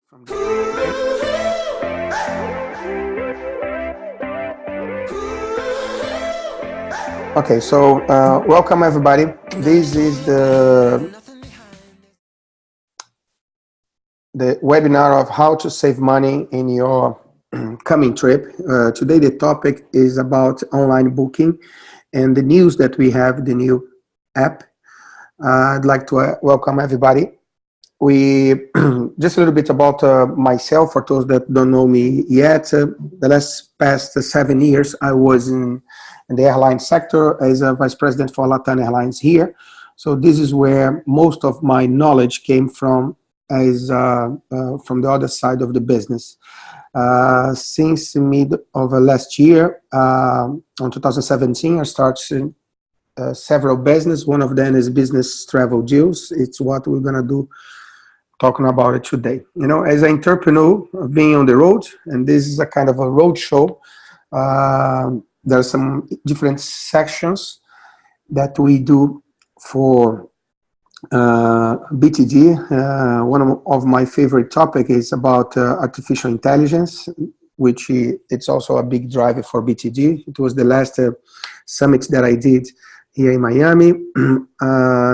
from the okay, so welcome everybody. This is the webinar of how to save money in your coming trip. Today the topic is about online booking and the news that we have, the new app. I'd like to welcome everybody. We just a little bit about myself for those that don't know me yet. The past 7 years I was in the airline sector as a vice president for Latin Airlines here. So this is where most of my knowledge came from, as from the other side of the business. Since mid of last year, on 2017, I started several business. One of them is business travel deals. It's what we're gonna do, talking about it today. You know, as an entrepreneur, being on the road, and this is a kind of a road show. There are some different sections that we do for bTd. One of my favorite topic is about artificial intelligence, which it's also a big driver for bTd. It was the last summit that I did here in Miami,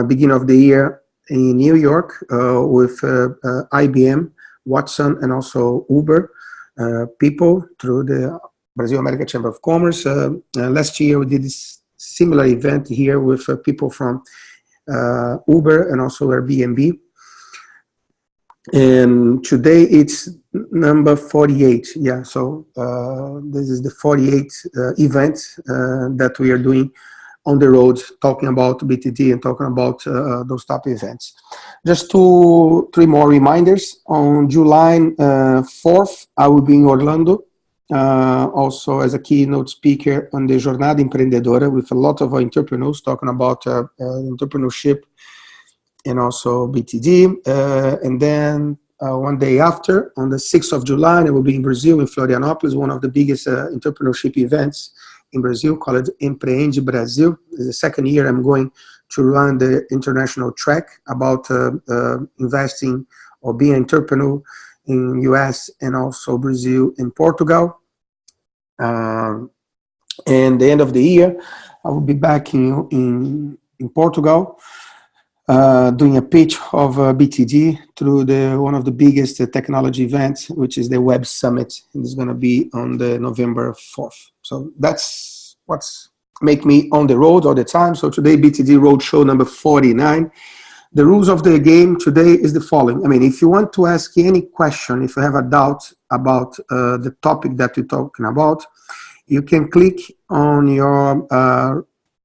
beginning of the year in New York, with IBM, Watson, and also Uber people through the Brazil American Chamber of Commerce. Last year we did this similar event here with people from Uber and also Airbnb. And today it's number 48. Yeah, so this is the 48th event that we are doing on the road, talking about bTd and talking about those top events. Just 3 more reminders. On July 4th, I will be in Orlando, also as a keynote speaker on the Jornada Empreendedora with a lot of entrepreneurs talking about entrepreneurship and also bTd. And then one day after, on the 6th of July, I will be in Brazil, in Florianópolis, one of the biggest entrepreneurship events in Brazil, called Empreende Brasil. It's the second year I'm going to run the international track about investing or being an entrepreneur in US and also Brazil and Portugal. And the end of the year, I will be back in Portugal, doing a pitch of bTd through one of the biggest technology events, which is the Web Summit. And it's going to be on the November 4th. So that's what's make me on the road all the time. So today, bTd Roadshow number 49. The rules of the game today is the following. I mean, if you want to ask any question, if you have a doubt about the topic that we're talking about, you can click on your,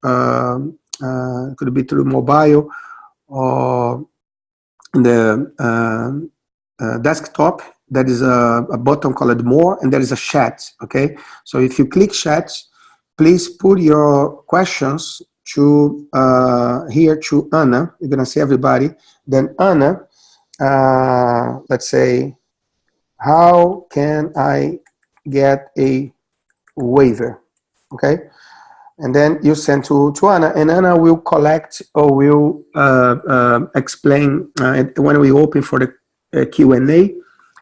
could be through mobile or the desktop. There is a button called More, and there is a chat, okay? So if you click chat, please put your questions to here to Anna. You're gonna see everybody. Then Anna, let's say, how can I get a waiver? Okay, and then you send to Anna, and Anna will collect or will explain when we open for the Q&A.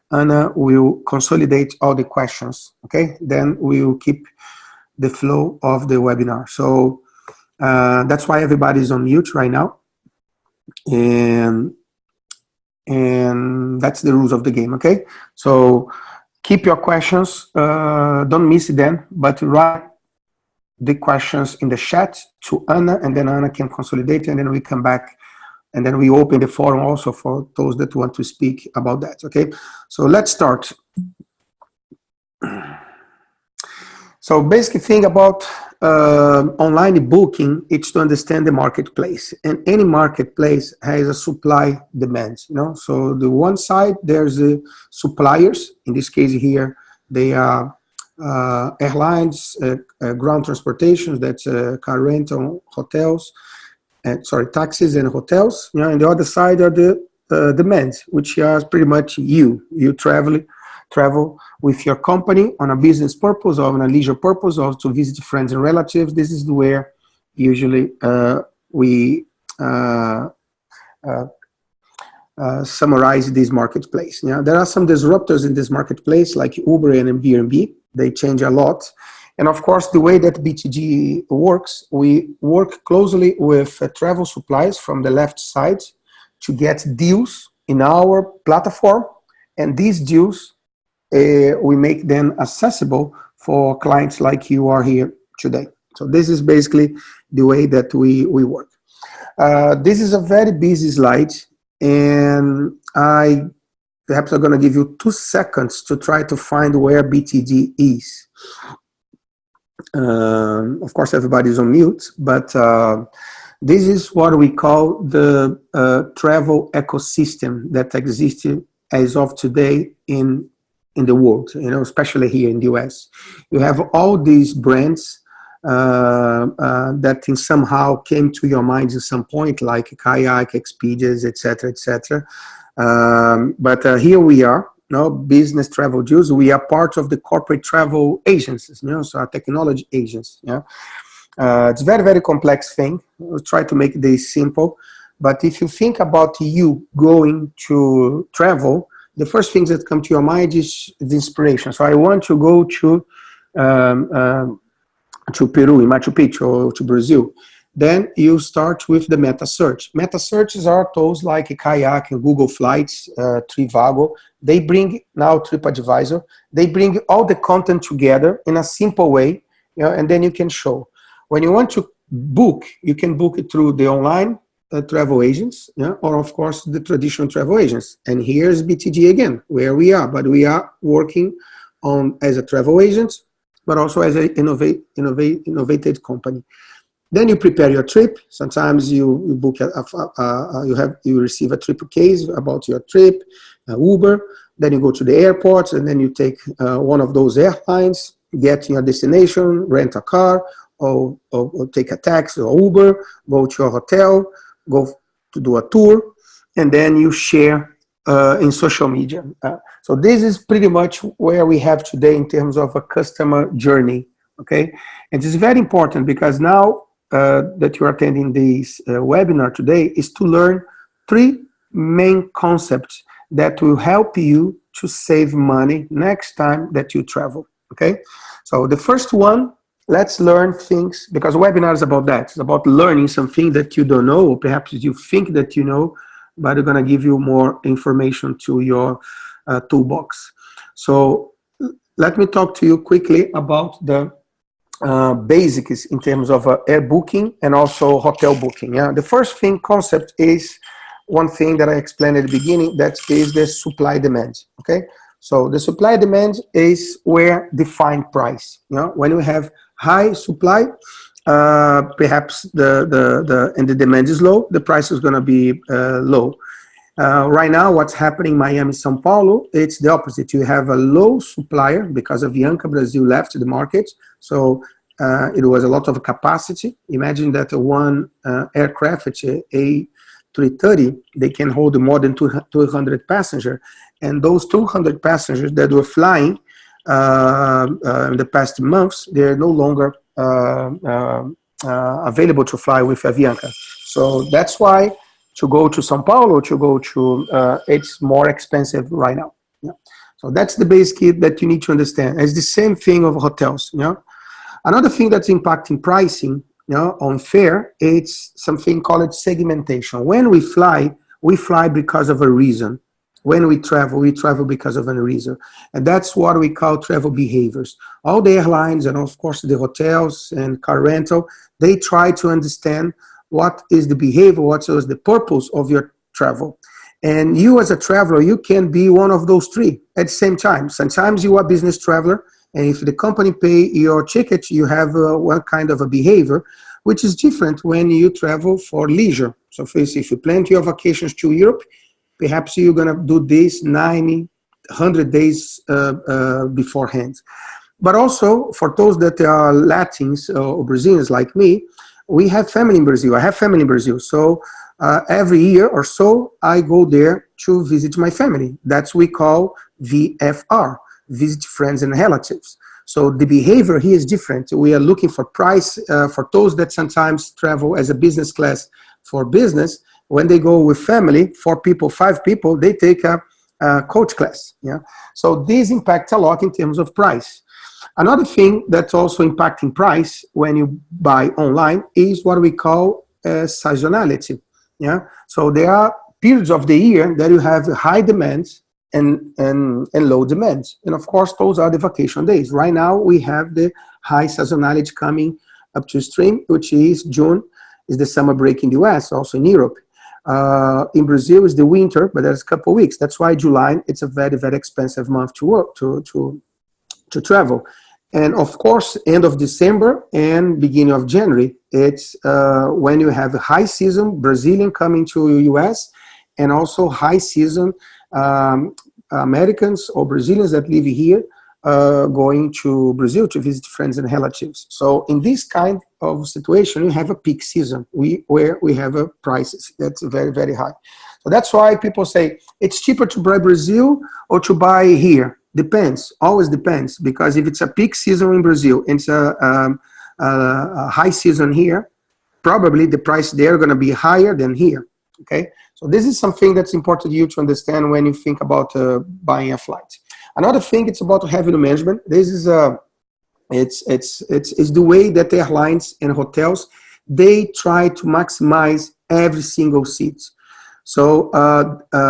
Anna will consolidate all the questions. Okay, then we will keep the flow of the webinar. So that's why everybody is on mute right now, and that's the rules of the game. Okay, so keep your questions, don't miss them, but write the questions in the chat to Anna, and then Anna can consolidate, and then we come back, and then we open the forum also for those that want to speak about that. Okay, so let's start. So basic thing about online booking, it's to understand the marketplace, and any marketplace has a supply demand, you know. So the one side, there's the suppliers. In this case here, they are airlines, ground transportation, that's car rental, hotels, taxis and hotels. You know, and the other side are the demands, which are pretty much you travel with your company on a business purpose or on a leisure purpose, or to visit friends and relatives. This is where usually we summarize this marketplace. Yeah, there are some disruptors in this marketplace like Uber and Airbnb. They change a lot. And of course, the way that bTd works, we work closely with travel suppliers from the left side to get deals in our platform. And these deals, we make them accessible for clients like you are here today. So this is basically the way that we work. This is a very busy slide, and perhaps I'm going to give you 2 seconds to try to find where bTd is. Of course, everybody's on mute, but this is what we call the travel ecosystem that exists as of today in the world, especially here in the US. You have all these brands that somehow came to your mind at some point, like Kayak, Expedia, etc., etc. But here we are. Business travel deals. We are part of the corporate travel agencies, so our technology agents. It's a very, very complex thing. We'll try to make this simple. But if you think about you going to travel, the first things that come to your mind is the inspiration. So I want to go to Peru, in Machu Picchu, or to Brazil. Then you start with the meta search. Meta searches are tools like Kayak and Google Flights, Trivago. They bring now TripAdvisor. They bring all the content together in a simple way, and then you can show. When you want to book, you can book it through the online travel agents, or of course the traditional travel agents. And here's bTd again, where we are. But we are working on as a travel agent, but also as an innovative company. Then you prepare your trip. Sometimes you book you receive a trip case about your trip, Uber. Then you go to the airport, and then you take one of those airlines, get to your destination, rent a car, or take a taxi or Uber, go to your hotel, go to do a tour, and then you share in social media. So this is pretty much where we have today in terms of a customer journey. Okay, and this is very important because now that you're attending this webinar today is to learn 3 main concepts that will help you to save money next time that you travel. Okay, so the first one, let's learn things, because webinar is about that. It's about learning something that you don't know, or perhaps you think that you know, but we're going to give you more information to your toolbox. So let me talk to you quickly about the basics in terms of air booking and also hotel booking. The first thing concept is one thing that I explained at the beginning, that is the supply demand. Okay, so the supply demand is where define price. When you have high supply, perhaps the demand is low, the price is going to be low. Right now, what's happening in Miami, São Paulo, it's the opposite. You have a low supplier because of Bianca Brazil left the market. So it was a lot of capacity. Imagine that one aircraft, A330, they can hold more than 200 passengers. And those 200 passengers that were flying in the past months, they're no longer available to fly with Avianca. So that's why to go to São Paulo, it's more expensive right now. So that's the basic that you need to understand. It's the same thing of hotels. Another thing that's impacting pricing on fare, it's something called segmentation. When we fly because of a reason. When we travel because of a reason. And that's what we call travel behaviors. All the airlines and of course the hotels and car rental, they try to understand what is the behavior, what is the purpose of your travel. And you as a traveler, you can be one of those 3 at the same time. Sometimes you are a business traveler, and if the company pay your ticket, you have one kind of a behavior, which is different when you travel for leisure. So for instance, if you plan your vacations to Europe, perhaps you're going to do this 90, 100 days beforehand. But also, for those that are Latins or Brazilians like me, we have family in Brazil. I have family in Brazil. So every year or so, I go there to visit my family. That's what we call VFR, visit friends and relatives. So the behavior here is different. We are looking for price for those that sometimes travel as a business class for business. When they go with family, 4 people, 5 people, they take a coach class. Yeah. So this impacts a lot in terms of price. Another thing that's also impacting price when you buy online is what we call seasonality. Yeah. So there are periods of the year that you have high demands and low demands. And of course, those are the vacation days. Right now, we have the high seasonality coming up to stream, which is June, is the summer break in the US, also in Europe. In Brazil is the winter, but there's a couple of weeks. That's why July, it's a very, very expensive month to work, to travel. And of course, end of December and beginning of January, it's when you have a high season, Brazilian coming to US, and also high season Americans or Brazilians that live here going to Brazil to visit friends and relatives. So in this kind of situation, you have a peak season where we have a prices that's very, very high. So that's why people say it's cheaper to buy Brazil or to buy here. Depends, always depends, because if it's a peak season in Brazil, it's a high season here, probably the price there are going to be higher than here. Okay, so this is something that's important to you to understand when you think about buying a flight. Another thing, it's about revenue management. This is it's the way that airlines and hotels, they try to maximize every single seat. So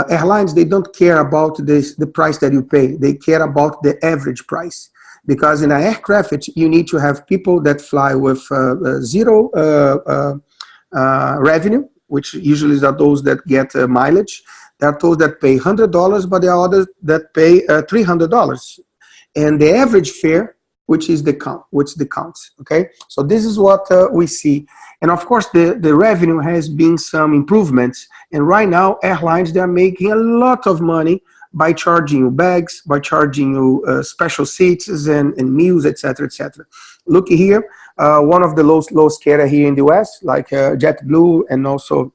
airlines, they don't care about the price that you pay. They care about the average price. Because in an aircraft, you need to have people that fly with zero revenue, which usually are those that get mileage. There are those that pay $100, but there are others that pay $300. And the average fare, which is the count, okay? So this is what we see. And of course, the revenue has been some improvements. And right now, airlines, they're making a lot of money by charging you bags, by charging you special seats and meals, etc., etc. Look here, one of the lowest carrier here in the US, like JetBlue and also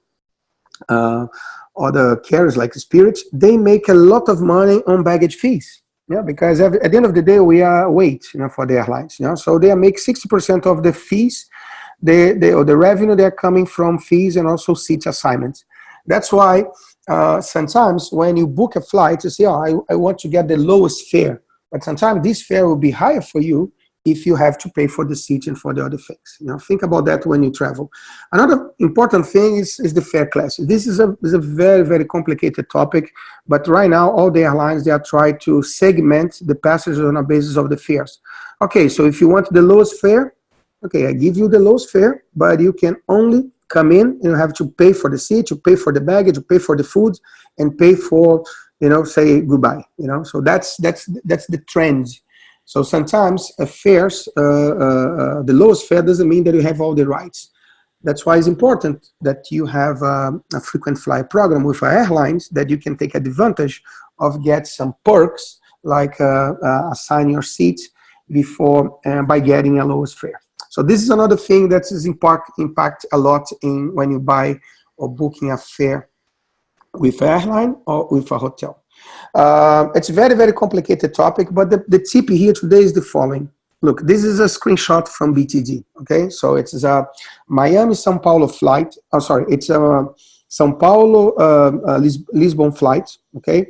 other carriers like Spirit, they make a lot of money on baggage fees. Yeah, because at the end of the day, we are weight, for the airlines. So they make 60% of the fees, or the revenue they're coming from fees and also seat assignments. That's why sometimes when you book a flight, you say, oh, I want to get the lowest fare. But sometimes this fare will be higher for you if you have to pay for the seat and for the other things. Think about that when you travel. Another important thing is the fare class. This is a very, very complicated topic, but right now all the airlines, they are trying to segment the passengers on a basis of the fares. Okay, so if you want the lowest fare, okay, I give you the lowest fare, but you can only come in and you have to pay for the seat, you pay for the baggage, you pay for the food, and pay for, say goodbye. So that's the trend. So sometimes fares, the lowest fare doesn't mean that you have all the rights. That's why it's important that you have a frequent flyer program with airlines that you can take advantage of, get some perks like assign your seat before by getting a lowest fare. So this is another thing that is impact a lot in when you buy or booking a fare with an airline or with a hotel. It's a very, very complicated topic, but the tip here today is the following. Look, this is a screenshot from bTd, okay? So it's a Miami-São Paulo flight. Oh, sorry, it's a São Paulo, Lisbon flight, okay?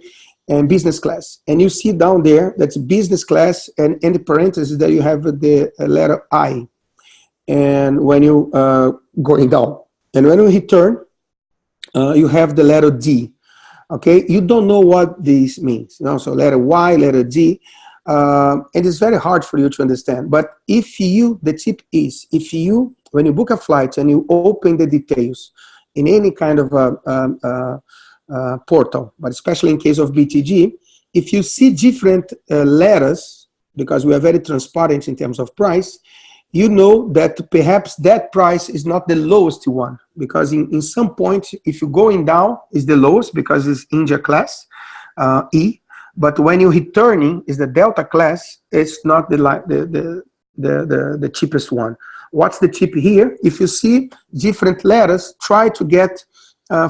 And business class. And you see down there, that's business class, and in the parentheses that you have the letter I. And when you going down. And when you return, you have the letter D. Okay, you don't know what this means. So letter Y, letter D, and it's very hard for you to understand. But the tip is, when you book a flight and you open the details in any kind of portal, but especially in case of bTd, if you see different letters, because we are very transparent in terms of price, you know that perhaps that price is not the lowest one, because in some point, if you're going down, is the lowest because it's India class, E. But when you're returning, is the Delta class, it's not the cheapest one. What's the tip here? If you see different letters, try to get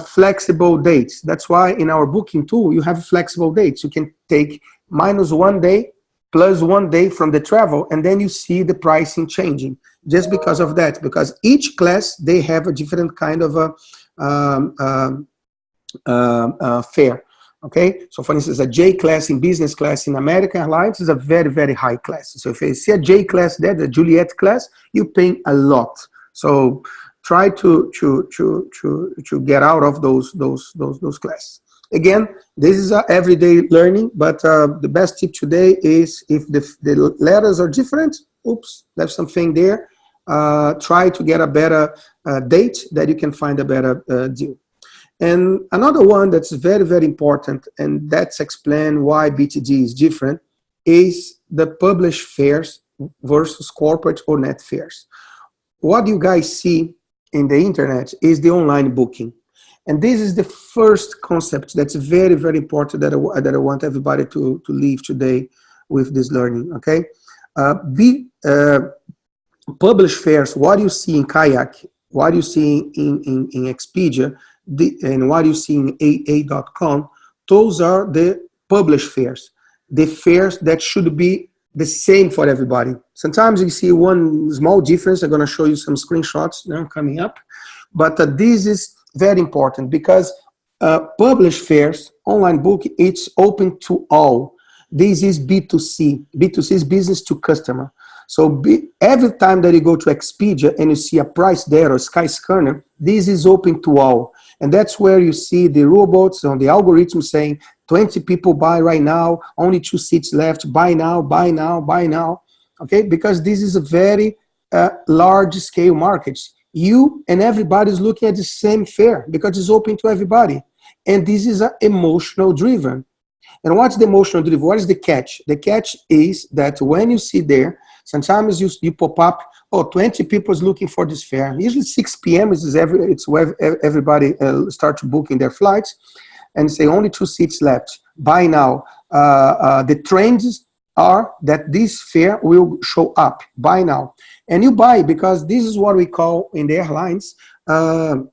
flexible dates. That's why in our booking tool, you have flexible dates. You can take -1 day, +1 day from the travel, and then you see the pricing changing just because of that, because each class, they have a different kind of fare. Okay, so for instance, a J class in business class in American Airlines is a very, very high class. So if you see a J class there, the Juliet class, you're paying a lot. So try to get out of those classes. Again, this is a everyday learning, but the best tip today is if the letters are different, oops, there's something there. Try to get a better date that you can find a better deal. And another one that's very, very important, and that's explain why bTd is different, is the published fares versus corporate or net fares. What you guys see in the internet is the online booking. And this is the first concept that's very, very important that I want everybody to leave today with this learning, okay? Published fares, what you see in Kayak, what you see in Expedia, and what you see in AA.com, those are the published fares, the fares that should be the same for everybody. Sometimes you see one small difference. I'm going to show you some screenshots now coming up, but this is very important because published fares, online book, it's open to all. This is B2C. B2C is business to customer. So every time that you go to Expedia and you see a price there or Skyscanner, this is open to all. And that's where you see the robots on the algorithm saying 20 people buy right now, only 2 seats left, buy now, buy now, buy now. Okay, because this is a very large scale market. You and everybody is looking at the same fare because it's open to everybody. And this is emotional driven. And what's the emotional driven? What is the catch? The catch is that when you see there, sometimes you pop up, oh, 20 people is looking for this fare. Usually 6 p.m. it's where everybody starts booking their flights, and say only 2 seats left. Buy now. The trends are that this fare will show up. Buy now. And you buy because this is what we call in the airlines a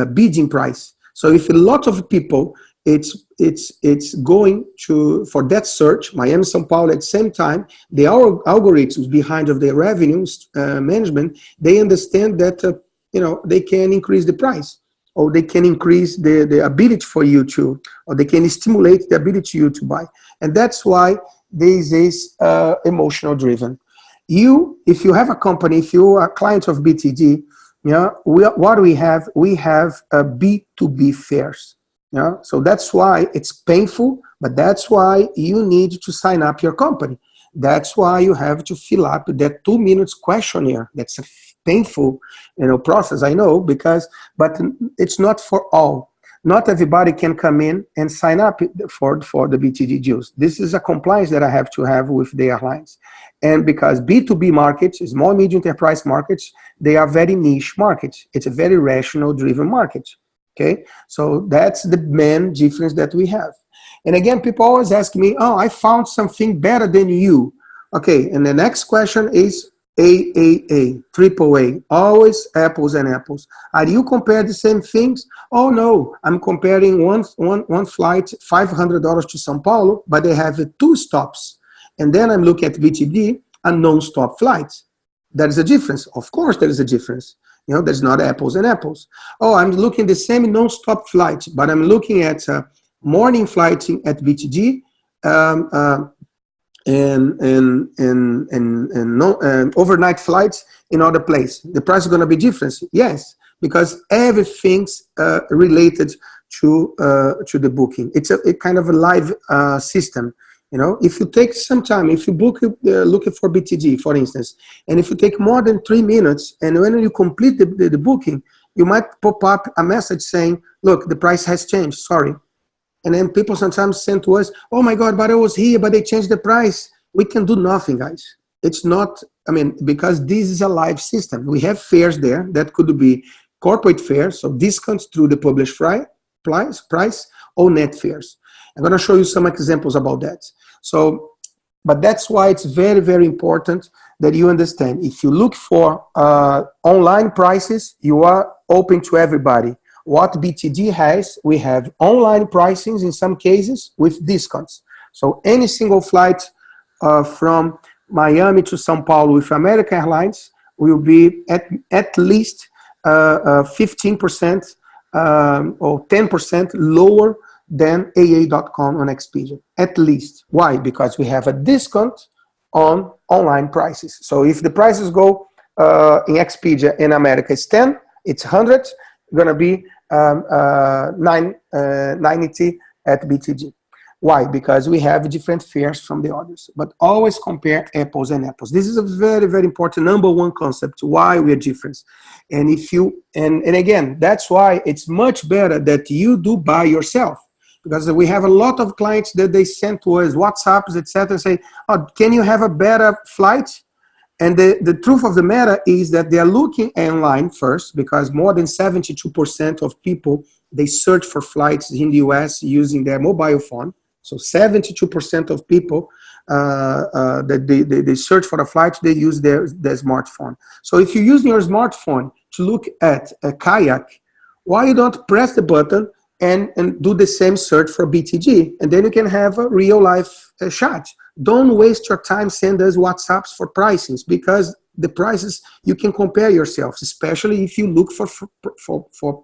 bidding price. So if a lot of people it's going to for that search, Miami, São Paulo, at the same time, the algorithms behind of the revenues management, they understand that they can increase the price, or they can increase the ability for you to, or they can stimulate the ability to you to buy, and that's why this is emotional driven. If you have a company, if you are a client of bTd, what we have a B2B fares. Yeah, so that's why it's painful, but that's why you need to sign up your company. That's why you have to fill up that 2 minutes questionnaire. That's a painful, process, I know, but it's not for all. Not everybody can come in and sign up for the bTd deals. This is a compliance that I have to have with the airlines. And because B2B markets, small, medium enterprise markets, they are very niche markets. It's a very rational driven market. Okay, so that's the main difference that we have. And again, people always ask me, oh, I found something better than you. Okay, and the next question is AAA, AAA, always apples and apples. Are you compare the same things? Oh no, I'm comparing one flight, $500 to São Paulo, but they have 2 stops. And then I'm looking at bTd, a non-stop flight. There is a difference. Of course there is a difference. There's not apples and apples. Oh, I'm looking the same non-stop flight, but I'm looking at morning flight at bTd and overnight flights in other place. The price is going to be different. Yes, because everything's related to the booking. It's a kind of a live system. If you take some time, if you book looking for bTd, for instance, and if you take more than 3 minutes, and when you complete the booking, you might pop up a message saying, look, the price has changed, sorry. And then people sometimes send to us, oh my God, but I was here, but they changed the price. We can do nothing, guys. It's not, because this is a live system. We have fares there that could be corporate fares, so discounts through the published price, or net fares. I'm going to show you some examples about that. So, but that's why it's very, very important that you understand. If you look for online prices, you are open to everybody. What bTd has, we have online pricings in some cases with discounts. So any single flight from Miami to São Paulo with American Airlines will be at least 15% or 10% lower than AA.com on Expedia, at least. Why? Because we have a discount on online prices. So if the prices go in Expedia in America is 10, it's 100, gonna be 90 at bTd. Why? Because we have different fares from the others, but always compare apples and apples. This is a very, very important number one concept, why we are different. And if you, and again, that's why it's much better that you do by yourself, because we have a lot of clients that they send to us WhatsApps, etc., say, oh, can you have a better flight? And the truth of the matter is that they are looking online first, because more than 72% of people, they search for flights in the US using their mobile phone. So 72% of people that they search for a flight, they use their smartphone. So if you're using your smartphone to look at a kayak, why you don't press the button and do the same search for bTd, and then you can have a real life chat. Don't waste your time, send us WhatsApps for pricings, because the prices, you can compare yourselves, especially if you look for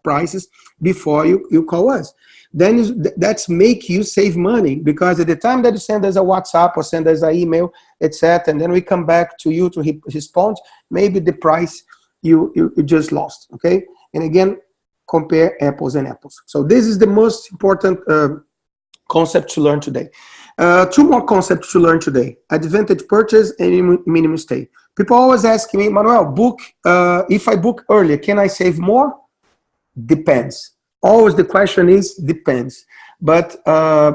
prices before you call us. Then that's make you save money, because at the time that you send us a WhatsApp or send us an email, etc., and then we come back to you to respond, maybe the price you just lost, okay? And again, compare apples and apples. So this is the most important concept to learn today. Two more concepts to learn today: advantage purchase and minimum stay. People always ask me, Manuel, if I book earlier, can I save more? Depends. Always the question is depends. But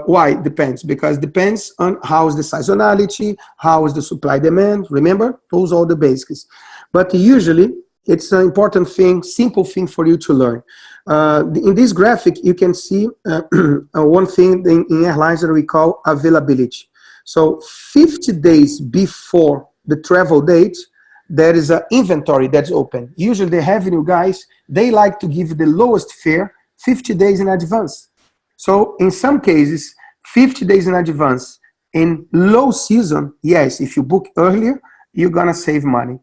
why depends? Because depends on how is the seasonality, how is the supply demand. Remember, those are all the basics. But usually it's an important thing, simple thing for you to learn. In this graphic, you can see one thing in airlines that we call availability. So 50 days before the travel date, there is an inventory that's open. Usually the revenue guys, they like to give the lowest fare 50 days in advance. So in some cases, 50 days in advance in low season, yes, if you book earlier, you're gonna save money.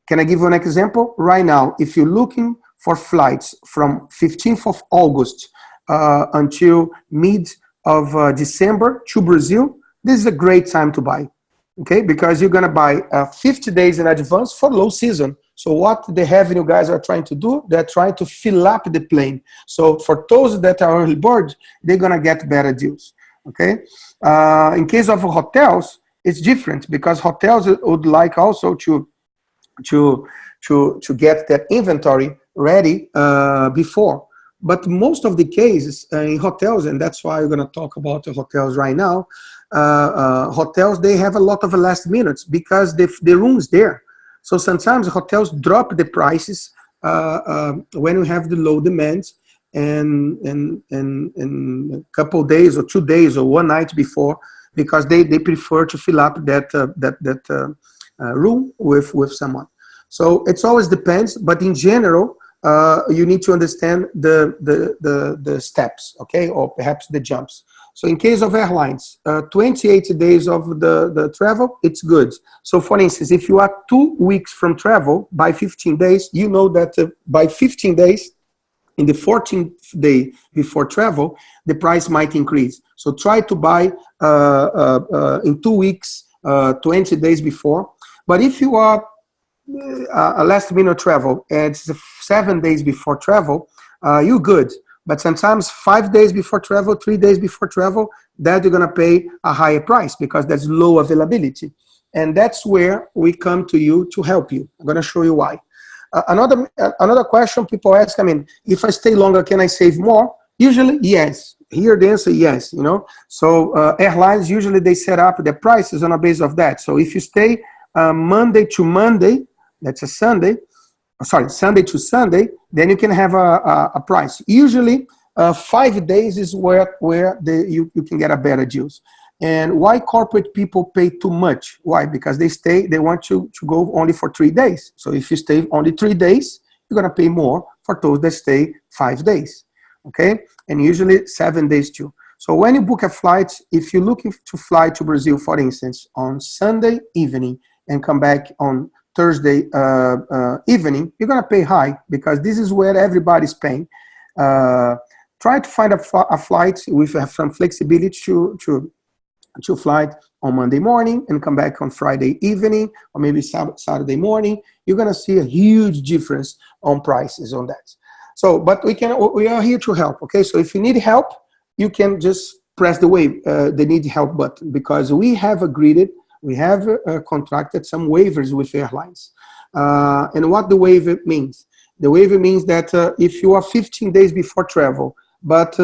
Can I give you an example? Right now, if you're looking for flights from 15th of August until mid of December to Brazil, this is a great time to buy, okay? Because you're gonna buy 50 days in advance for low season. So what the revenue guys are trying to do, they're trying to fill up the plane. So for those that are early bird, they're gonna get better deals, okay? In case of hotels, it's different, because hotels would like also to get that inventory ready before. But most of the cases in hotels, and that's why we're going to talk about the hotels right now, hotels, they have a lot of last minutes, because the room's there. So sometimes hotels drop the prices when we have the low demands, and a couple days or 2 days or one night before, because they prefer to fill up that room with someone. So it always depends, but in general, you need to understand the steps, okay, or perhaps the jumps. So in case of airlines, 28 days of the travel, it's good. So for instance, if you are 2 weeks from travel, by 15 days, you know that by 15 days, in the 14th day before travel, the price might increase. So try to buy in 2 weeks, 20 days before. But if you are a last minute travel and it's 7 days before travel, you're good. But sometimes 5 days before travel, 3 days before travel, that you're gonna pay a higher price, because there's low availability. And that's where we come to you to help you. I'm gonna show you why. Another question people ask, I mean, if I stay longer, can I save more? Usually, yes. Here the answer, yes, you know. So airlines, usually they set up their prices on a base of that. So if you stay Monday to Monday, that's a Sunday, sorry, Sunday to Sunday, then you can have a price. Usually 5 days is where you can get a better deals. And why corporate people pay too much? Why? Because they want to go only for 3 days. So if you stay only 3 days, you're gonna pay more for those that stay 5 days, okay? And usually 7 days too. So when you book a flight, if you're looking to fly to Brazil, for instance, on Sunday evening and come back on Thursday evening, you're going to pay high because this is where everybody's paying. Try to find a flight with some flexibility to flight on Monday morning and come back on Friday evening or maybe Saturday morning. You're going to see a huge difference on prices on that. So, but we are here to help. Okay, so if you need help, you can just press the need help button, because we have agreed, we have contracted some waivers with airlines. And what the waiver means? The waiver means that if you are 15 days before travel, but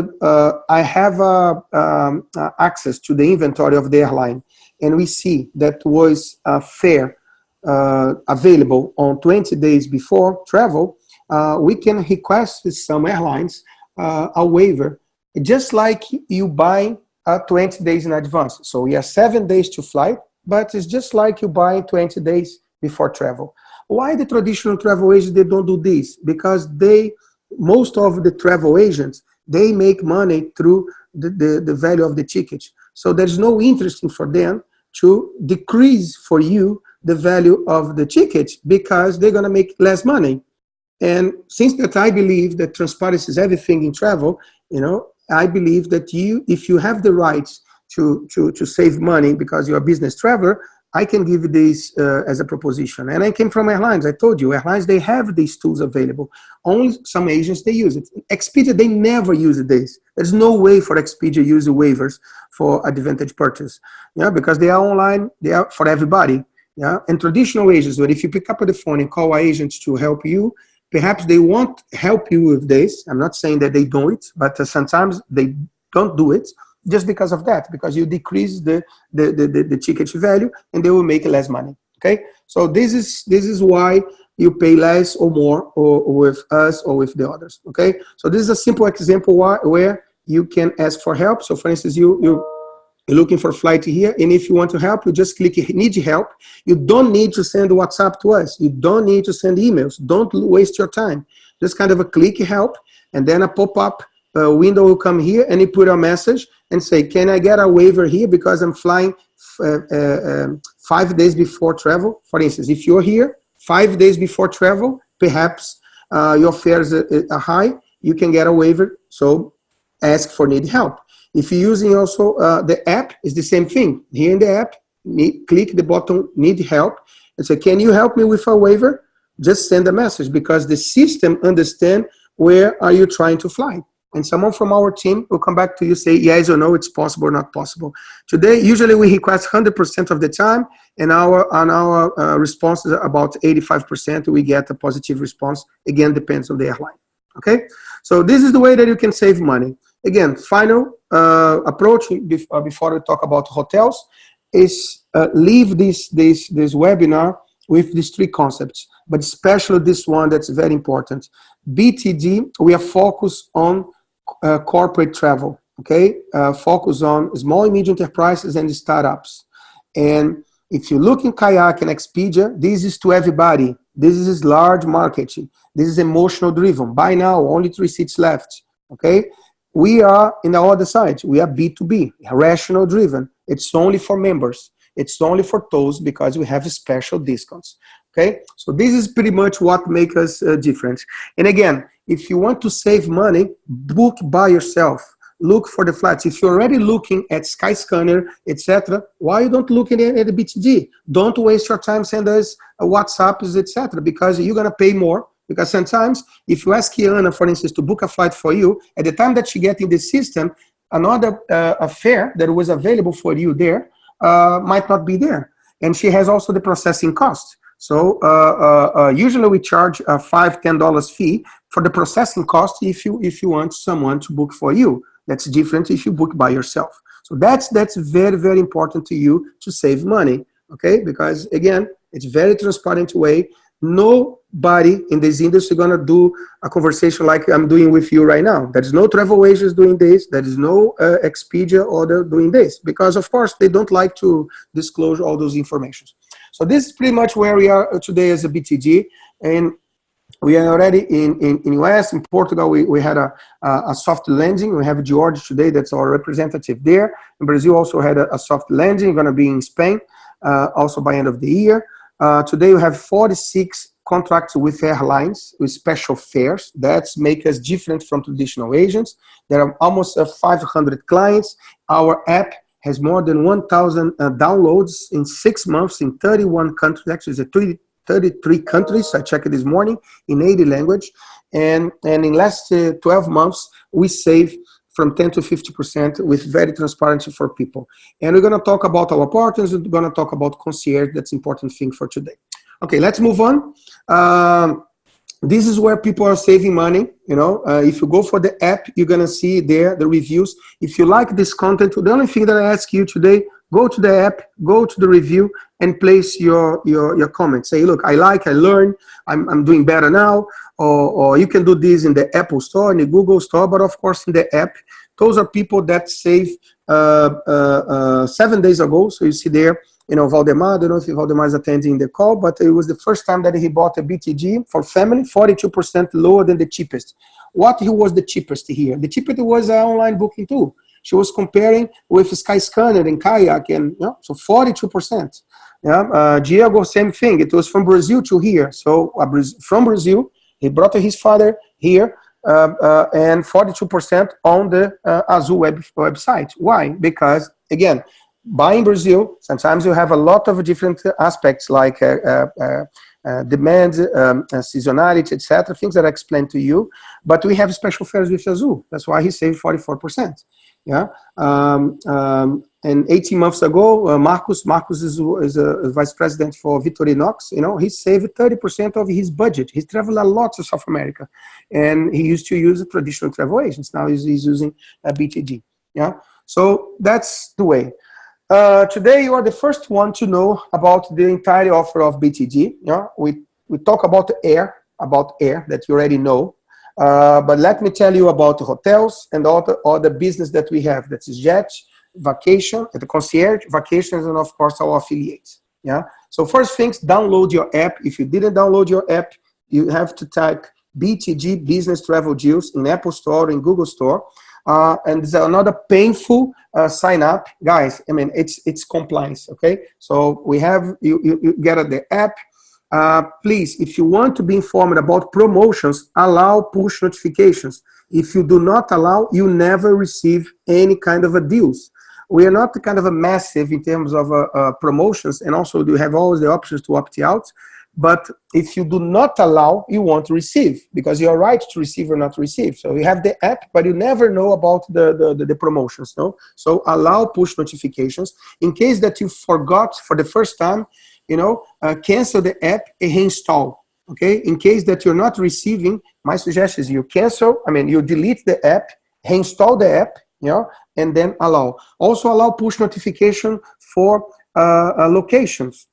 I have access to the inventory of the airline, and we see that was a fare available on 20 days before travel, we can request with some airlines a waiver, just like you buy 20 days in advance. So we have 7 days to fly, but it's just like you buy 20 days before travel. Why the traditional travel agents, they don't do this? Because most of the travel agents, they make money through the value of the ticket. So there's no interest for them to decrease for you the value of the ticket, because they're going to make less money. And since that I believe that transparency is everything in travel, I believe that if you have the rights to save money because you're a business traveler, I can give you this as a proposition. And I came from airlines. I told you, airlines, they have these tools available. Only some agents, they use it. Expedia, they never use this. There's no way for Expedia to use the waivers for advantage purchase, because they are online, they are for everybody. And traditional agents, but if you pick up the phone and call our agents to help you, perhaps they won't help you with this. I'm not saying that they do it, but sometimes they don't do it just because of that, because you decrease the ticket value and they will make less money. Okay, so this is why you pay less or more or with us or with the others. Okay, so this is a simple example where you can ask for help. So for instance, you're looking for a flight here, and if you want to help, you just click need help. You don't need to send WhatsApp to us. You don't need to send emails. Don't waste your time. Just kind of a click help, and then a pop-up window will come here, and you put a message and say, can I get a waiver here because I'm flying 5 days before travel? For instance, if you're here 5 days before travel, perhaps your fares are high, you can get a waiver, so ask for need help. If you're using also the app, it's the same thing. Here in the app, click the button need help and say, can you help me with a waiver? Just send a message, because the system understands where are you trying to fly. And someone from our team will come back to you, say yes or no, it's possible or not possible. Today, usually we request 100% of the time, and our response is about 85%. We get a positive response. Again, depends on the airline. Okay, so this is the way that you can save money. Again, final approach before we talk about hotels is leave this webinar with these 3 concepts, but especially this one that's very important. bTd, we are focused on corporate travel, okay? Focus on small and medium enterprises and startups. And if you look in Kayak and Expedia, this is to everybody. This is large marketing. This is emotional driven. Buy now, only 3 seats left, okay? We are in the other side. We are B2B, rational driven. It's only for members. It's only for those because we have special discounts. Okay, so this is pretty much what makes us different. And again, if you want to save money, book by yourself. Look for the flights. If you're already looking at Skyscanner, etc., why you don't look at the bTd? Don't waste your time. Send us a WhatsApp, etc., because you're gonna pay more. Because sometimes, if you ask Kiana, for instance, to book a flight for you, at the time that she gets in the system, another fare that was available for you there might not be there, and she has also the processing cost. So usually we charge a $5–10 fee for the processing cost if you want someone to book for you. That's different if you book by yourself. So that's very, very important to you to save money, okay? Because again, it's very transparent way. Nobody in this industry is gonna do a conversation like I'm doing with you right now. There's no travel agents doing this. There is no Expedia or they're doing this, because of course they don't like to disclose all those informations. So this is pretty much where we are today as a bTd, and we are already in US, in Portugal. We had a soft landing. We have George today, that's our representative there. In Brazil also had a soft landing. Going to be in Spain also by end of the year. Today we have 46 contracts with airlines, with special fares. That make us different from traditional agents. There are almost 500 clients. Our app has more than 1,000 downloads in 6 months in 31 countries. Actually, it's 33 countries. I checked it this morning in 80 language. And in last 12 months, we save from 10 to 50% with very transparency for people. And we're going to talk about our partners. We're going to talk about concierge. That's an important thing for today. Okay, let's move on. This is where people are saving money. You know, if you go for the app, you're going to see there the reviews. If you like this content, the only thing that I ask you today, go to the app, go to the review, and place your comments. Say, look, I learned, I'm doing better now. Or you can do this in the Apple Store, in the Google Store, but of course in the app. Those are people that save 7 days ago. So you see there, you know, Valdemar, I don't know if Valdemar is attending the call, but it was the first time that he bought a bTd for family, 42% lower than the cheapest. What was the cheapest here? The cheapest was an online booking tool. She was comparing with Skyscanner and Kayak, and so 42%. Yeah, Diego, same thing. It was from Brazil to here. So from Brazil, he brought his father here, and 42% on the Azul website. Why? Because, again, buying Brazil, sometimes you have a lot of different aspects like demand, seasonality, etc., things that I explained to you. But we have special fares with Azul. That's why he saved 44%. Yeah. And 18 months ago, Marcus is a vice president for Victorinox. You know, he saved 30% of his budget. He traveled a lot to South America, and he used to use traditional travel agents. Now he's using bTd. Yeah. So that's the way. Today you are the first one to know about the entire offer of bTd. Yeah. We talk about air that you already know. But let me tell you about the hotels and all the business that we have. That is jet, vacation, the concierge, vacations, and of course our affiliates. Yeah. So first things, download your app. If you didn't download your app, you have to type bTd Business Travel Deals in Apple Store and Google Store. And there's another painful sign up, guys. I mean, it's compliance. Okay. So we have you get the app. Please, if you want to be informed about promotions, allow push notifications. If you do not allow, you never receive any kind of a deals. We are not kind of a massive in terms of promotions, and also you have always the options to opt out. But if you do not allow, you won't receive, because you are right to receive or not receive. So you have the app, but you never know about the promotions. No? So allow push notifications. In case that you forgot for the first time, cancel the app and reinstall. Okay, in case that you're not receiving, my suggestion is you you delete the app, reinstall the app, and then allow. Also allow push notification for locations.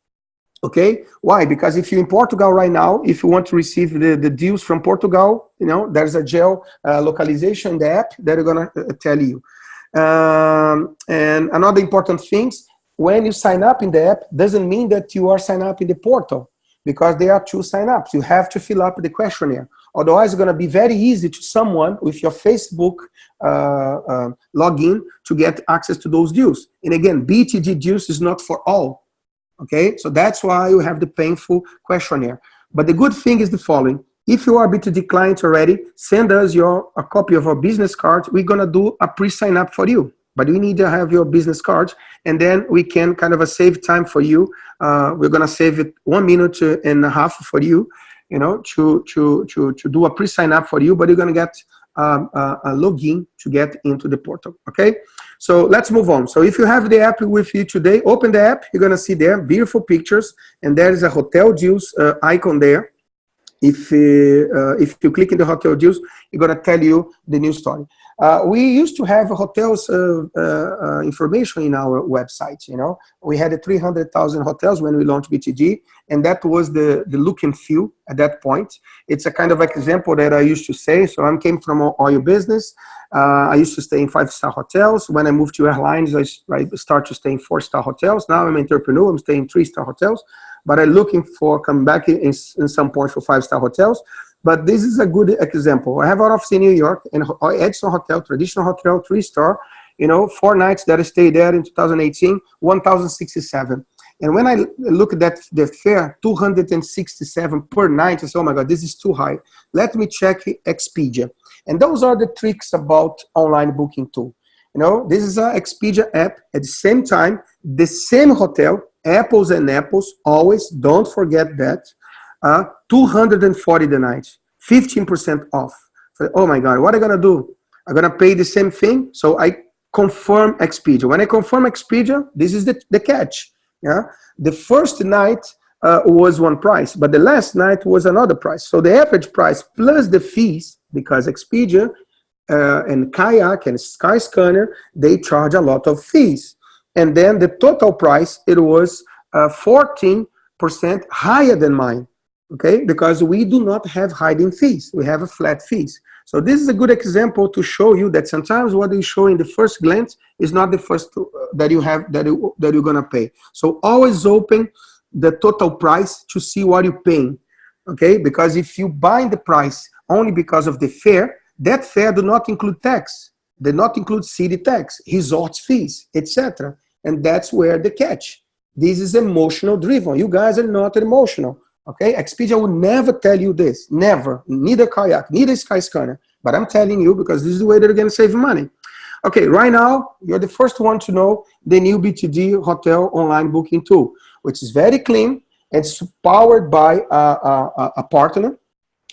Okay, why? Because if you're in Portugal right now, if you want to receive the deals from Portugal, there's a geo localization in the app that are gonna tell you. And another important things, when you sign up in the app, doesn't mean that you are signed up in the portal, because there are 2 sign-ups. You have to fill up the questionnaire. Otherwise, it's going to be very easy to someone with your Facebook login to get access to those deals. And again, bTd deals is not for all. Okay, so that's why you have the painful questionnaire. But the good thing is the following. If you are a bTd client already, send us a copy of our business card. We're going to do a pre-sign up for you. But we need to have your business card, and then we can kind of save time for you. We're gonna save it 1.5 minutes for you, to do a pre-sign up for you. But you're gonna get a login to get into the portal. Okay, so let's move on. So if you have the app with you today, open the app. You're gonna see there beautiful pictures, and there is a hotel deals icon there. If you click in the hotel deals, it's gonna tell you the new story. We used to have hotels information in our website. We had 300,000 hotels when we launched bTd, and that was the look and feel at that point. It's a kind of example that I used to say. So I came from oil business. I used to stay in 5-star hotels. When I moved to airlines, I started to stay in 4-star hotels. Now I'm an entrepreneur. I'm staying in 3-star hotels, but I'm looking for coming back in some point for 5-star hotels. But this is a good example. I have an office in New York, and Edison Hotel, traditional hotel, 3-star, 4 nights that I stayed there in 2018, 1,067. And when I look at that, the fare, 267 per night, I say, oh my God, this is too high. Let me check Expedia. And those are the tricks about online booking tool. You know, this is an Expedia app. At the same time, the same hotel, apples and apples, always, don't forget that, 240 the night, 15% off. So, oh my God, what am I gonna do? I'm gonna pay the same thing, so I confirm Expedia. When I confirm Expedia, this is the catch. Yeah, the first night was one price, but the last night was another price. So the average price plus the fees, because Expedia and Kayak and Skyscanner, they charge a lot of fees. And then the total price, it was 14% higher than mine, okay? Because we do not have hiding fees. We have a flat fees. So this is a good example to show you that sometimes what you show in the first glance is not the first that you have that you're gonna pay. So always open the total price to see what you're paying, okay? Because if you buy the price only because of the fare, that fare do not include tax, they not include city tax, resorts fees, etc. And that's where the catch. This is emotional driven. You guys are not emotional. Okay, Expedia will never tell you this, never, neither Kayak, neither Skyscanner, but I'm telling you because this is the way they're gonna save money. Okay, right now, you're the first one to know the new bTd hotel online booking tool, which is very clean. It's powered by a partner.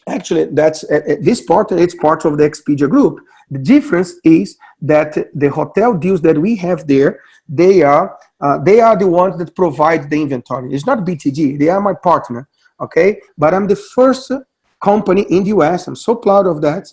Actually, that's this partner, it's part of the Expedia group. The difference is that the hotel deals that we have there, they are the ones that provide the inventory. It's not bTd, they are my partner. Okay, but I'm the first company in the US, I'm so proud of that,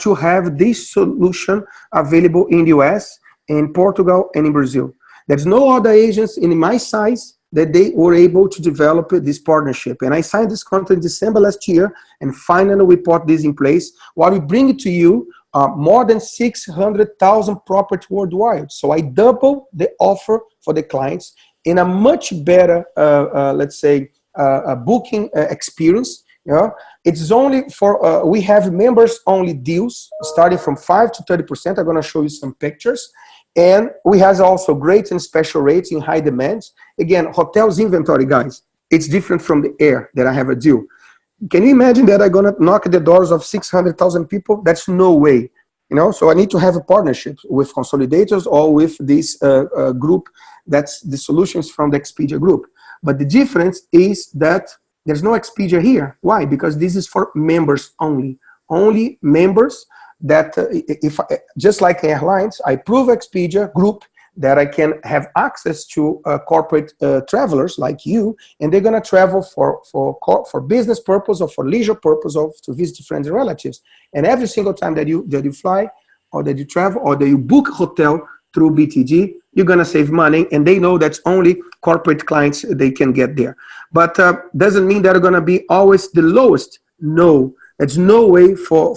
to have this solution available in the US, in Portugal, and in Brazil. There's no other agents in my size that they were able to develop this partnership. And I signed this contract in December last year, and finally we put this in place. What we bring to you are more than 600,000 properties worldwide. So I double the offer for the clients in a much better, let's say, booking experience. Yeah, it's only for we have members only deals starting from 5 to 30%. I'm going to show you some pictures, and we have also great and special rates in high demands. Again, hotels inventory, guys, it's different from the air that I have a deal. Can you imagine that I'm going to knock at the doors of 600,000 people? That's no way. You know, so I need to have a partnership with consolidators or with this group. That's the solutions from the Expedia group. But the difference is that there's no Expedia here. Why? Because this is for members only. Only members that, just like airlines, I prove Expedia group that I can have access to corporate travelers like you, and they're gonna travel for business purpose or for leisure purpose or to visit friends and relatives. And every single time that you fly or that you travel or that you book a hotel through bTd, you're gonna save money, and they know that's only corporate clients they can get there. But doesn't mean that are gonna be always the lowest. No, there's no way for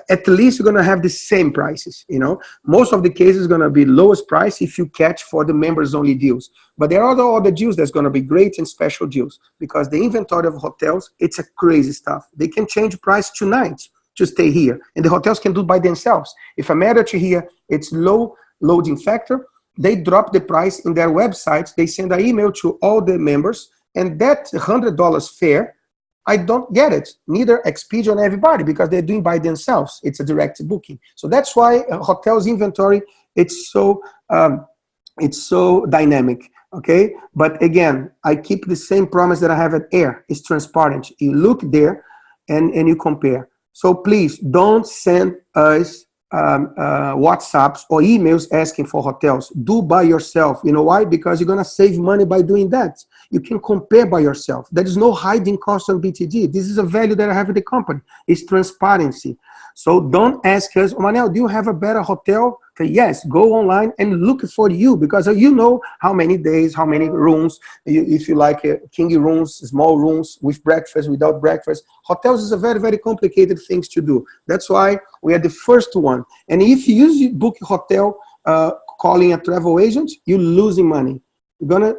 at least you're gonna have the same prices. You know, most of the cases gonna be lowest price if you catch for the members only deals. But there are other deals that's gonna be great and special deals because the inventory of hotels, it's a crazy stuff. They can change price tonight to stay here, and the hotels can do it by themselves. If a marriage here, it's low loading factor, they drop the price in their websites, they send an email to all the members, and that $100 fare, I don't get it, neither Expedia and everybody, because they're doing by themselves. It's a direct booking. So that's why hotels inventory, it's so dynamic, okay? But again, I keep the same promise that I have at Air. It's transparent. You look there and you compare. So please don't send us WhatsApps or emails asking for hotels. Do by yourself. You know why? Because you're going to save money by doing that. You can compare by yourself. There is no hiding cost on bTd. This is a value that I have in the company. It's transparency. So don't ask us, Manoel, do you have a better hotel? Okay, yes, go online and look for you, because you know how many days, how many rooms, if you like king rooms, small rooms, with breakfast, without breakfast. Hotels is a very, very complicated things to do. That's why we are the first one. And if you book a hotel calling a travel agent, you're losing money.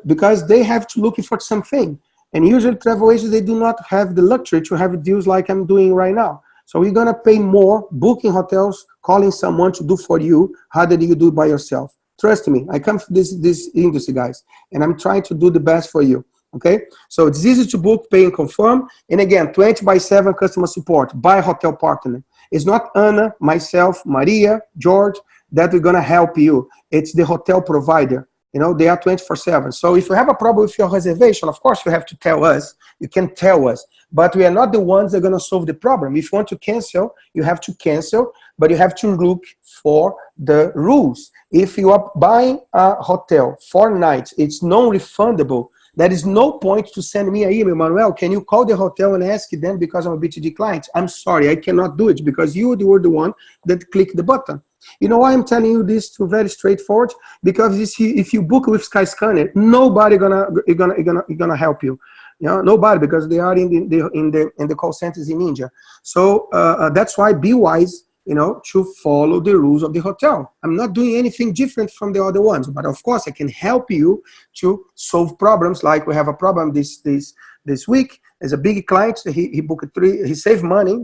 Because they have to look for something. And usually travel agents, they do not have the luxury to have deals like I'm doing right now. So you're gonna pay more booking hotels, calling someone to do for you, how did you do it by yourself? Trust me, I come from this industry, guys, and I'm trying to do the best for you. Okay, so it's easy to book, pay, and confirm. And again, 20/7 customer support by hotel partner. It's not Anna, myself, Maria, George that we're gonna help you. It's the hotel provider. You know, they are 24/7. So if you have a problem with your reservation, of course you have to tell us. You can tell us, but we are not the ones that are gonna solve the problem. If you want to cancel, you have to cancel, but you have to look for the rules. If you are buying a hotel 4 nights, it's non-refundable. There is no point to send me an email, Manuel, can you call the hotel and ask them because I'm a bTd client? I'm sorry, I cannot do it because you were the one that clicked the button. You know why I'm telling you this to very straightforward? Because if you book with Skyscanner, nobody gonna help you. You know, nobody, because they are in the call centers in India. So that's why be wise, you know, to follow the rules of the hotel. I'm not doing anything different from the other ones, but of course I can help you to solve problems. Like we have a problem this week. As a big client, he booked 3, he saved money,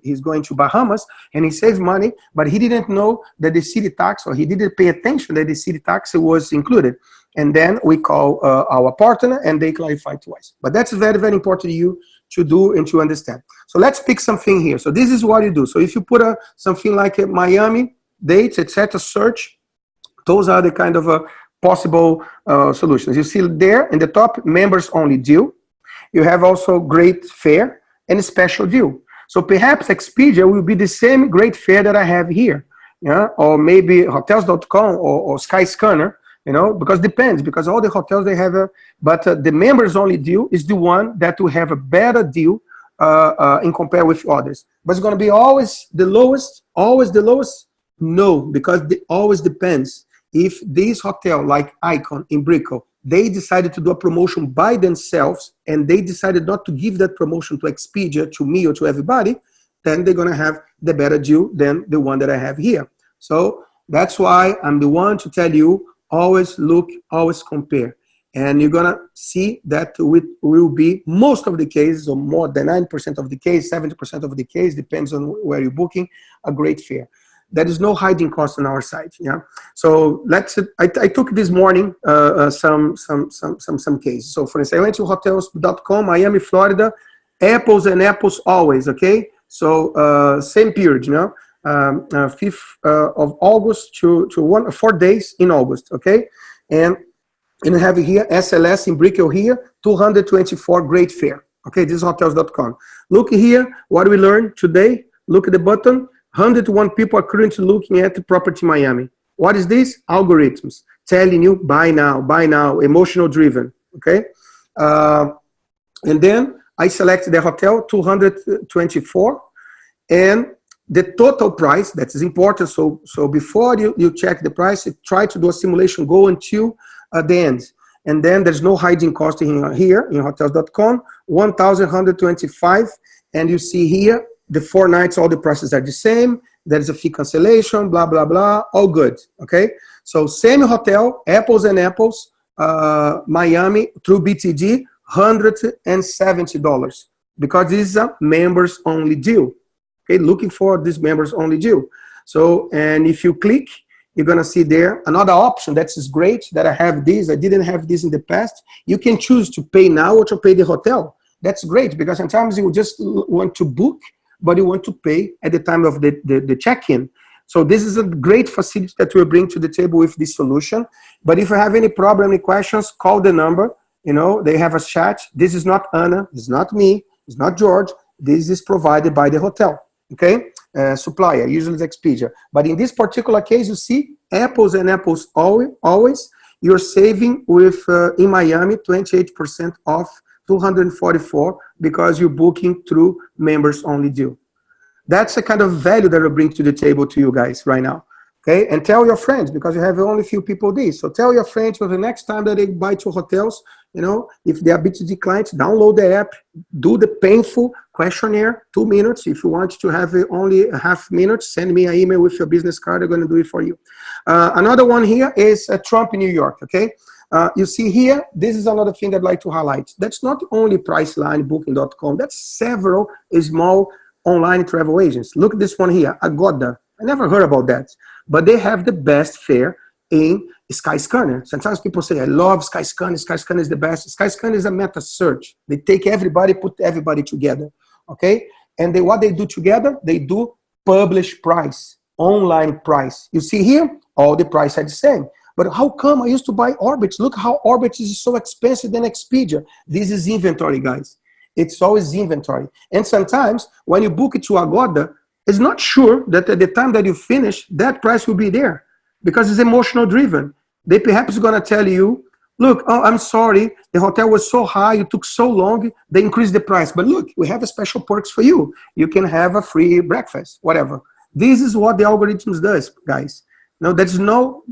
he's going to Bahamas, and he saved money, but he didn't know that the city tax, or he didn't pay attention that the city tax was included. And then we call our partner and they clarify to us. But that's very, very important to you to do and to understand. So let's pick something here. So this is what you do. So if you put something like a Miami, dates, etc., search, those are the kind of possible solutions. You see there in the top, members only deal. You have also great fare and special deal. So perhaps Expedia will be the same great fare that I have here, yeah, or maybe hotels.com or Skyscanner. You know, because depends, because all the hotels they have but the members only deal is the one that will have a better deal in compare with others. But it's going to be always the lowest, No, because it always depends. If this hotel like Icon in Brickell, they decided to do a promotion by themselves and they decided not to give that promotion to Expedia, to me, or to everybody, then they're going to have the better deal than the one that I have here. So that's why I'm the one to tell you, always look, always compare. And you're gonna see that it will be most of the cases, or more than 9% of the case, 70% of the case, depends on where you're booking, a great fare. There is no hiding cost on our site. Yeah. So I took this morning some cases. So for instance, I went to hotels.com, Miami, Florida, apples and apples always. Okay. So same period, you know. 5th of August to 4 days in August, okay? And you have here SLS in Brickell here, 224 great fare, okay? This is hotels.com. Look here, what we learned today. Look at the button. 101 people are currently looking at the property Miami. What is this? Algorithms telling you buy now, emotional driven, okay? And then I select the hotel, 224, and the total price, that is important. So before you check the price, try to do a simulation, go until the end. And then there's no hiding cost here in hotels.com, 1,125. And you see here, the 4 nights, all the prices are the same. There's a fee cancellation, blah, blah, blah, all good, okay? So same hotel, apples and apples, Miami through bTd, $170, because this is a members only deal. Okay, looking for this members only deal. So, and if you click, you're gonna see there another option that is great, that I have this, I didn't have this in the past. You can choose to pay now or to pay the hotel. That's great, because sometimes you just want to book, but you want to pay at the time of the check-in. So this is a great facility that we'll bring to the table with this solution. But if you have any problem, any questions, call the number. You know, they have a chat. This is not Anna, it's not me, it's not George. This is provided by the hotel. Okay, supplier, usually it's Expedia. But in this particular case, you see, apples and apples always, you're saving with, in Miami, 28% off, 244, because you're booking through members only deal. That's the kind of value that I bring to the table to you guys right now. Okay, and tell your friends, because you have only a few people this. So tell your friends for the next time that they buy 2 hotels, you know, if they are bTd clients, download the app, do the painful questionnaire, 2 minutes. If you want to have only a half minute, send me an email with your business card. I'm going to do it for you. Another one here is Trump in New York, okay? You see here, this is another thing I'd like to highlight. That's not only Priceline, Booking.com. That's several small online travel agents. Look at this one here, Agoda. I never heard about that. But they have the best fare in Skyscanner. Sometimes people say, I love Skyscanner, Skyscanner is the best. Skyscanner is a meta search. They take everybody, put everybody together, okay? And what they do together, they do publish price, online price. You see here, all the price are the same. But how come I used to buy Orbitz? Look how Orbitz is so expensive than Expedia. This is inventory, guys. It's always inventory. And sometimes when you book it to Agoda, it's not sure that at the time that you finish, that price will be there because it's emotional driven. They perhaps going to tell you, look, oh, I'm sorry, the hotel was so high, it took so long, they increased the price. But look, we have a special perks for you. You can have a free breakfast, whatever. This is what the algorithms does, guys. No, there's no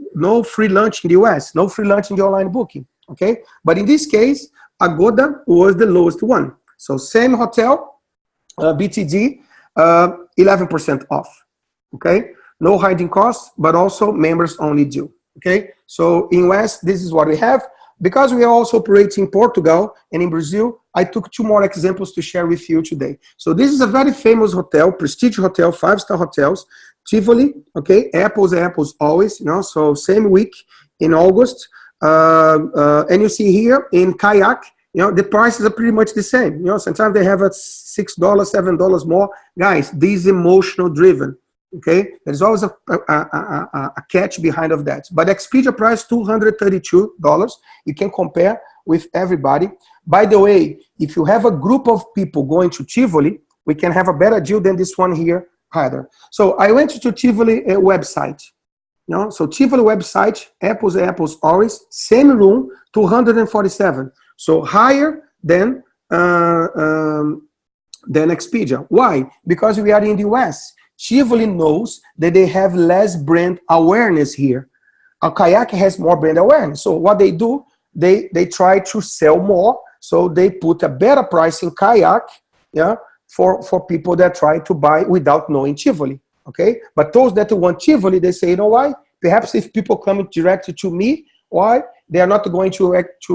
free lunch in the US, no free lunch in the online booking, okay? But in this case, Agoda was the lowest one. So same hotel, bTd, 11% off, okay? No hiding costs, but also members only due, okay? So in US, this is what we have. Because we are also operating in Portugal and in Brazil, I took 2 more examples to share with you today. So this is a very famous hotel, prestige hotel, 5-star hotels, Tivoli, okay, apples always, you know, so same week in August, and you see here in Kayak, you know, the prices are pretty much the same, you know, sometimes they have a $6, $7 more. Guys, this is emotional driven, okay, there's always a catch behind of that, but Expedia price $232, you can compare with everybody. By the way, if you have a group of people going to Tivoli, we can have a better deal than this one here, either. So I went to Tivoli website, you know, so Tivoli website, apples always, same room, 247, so higher than Expedia. Why? Because we are in the US. Tivoli knows that they have less brand awareness here. A Kayak has more brand awareness. So what they do, they try to sell more, so they put a better price in Kayak, yeah, for people that try to buy without knowing Tivoli, okay? But those that want Tivoli, they say, you know why? Perhaps if people come directly to me, why? They are not going to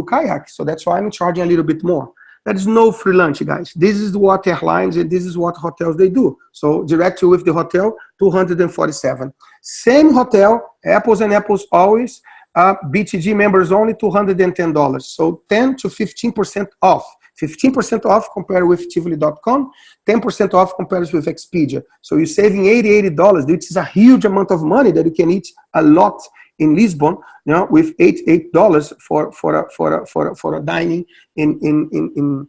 Kayak, so that's why I'm charging a little bit more. There is no free lunch, guys. This is what airlines and this is what hotels they do. So directly with the hotel, 247. Same hotel, apples and apples always, bTd members only, $210. So 10 to 15% off. 15% off compared with Tivoli.com, 10% off compared with Expedia. So you're saving $80, which is a huge amount of money that you can eat a lot in Lisbon, you know, with $8 for a dining in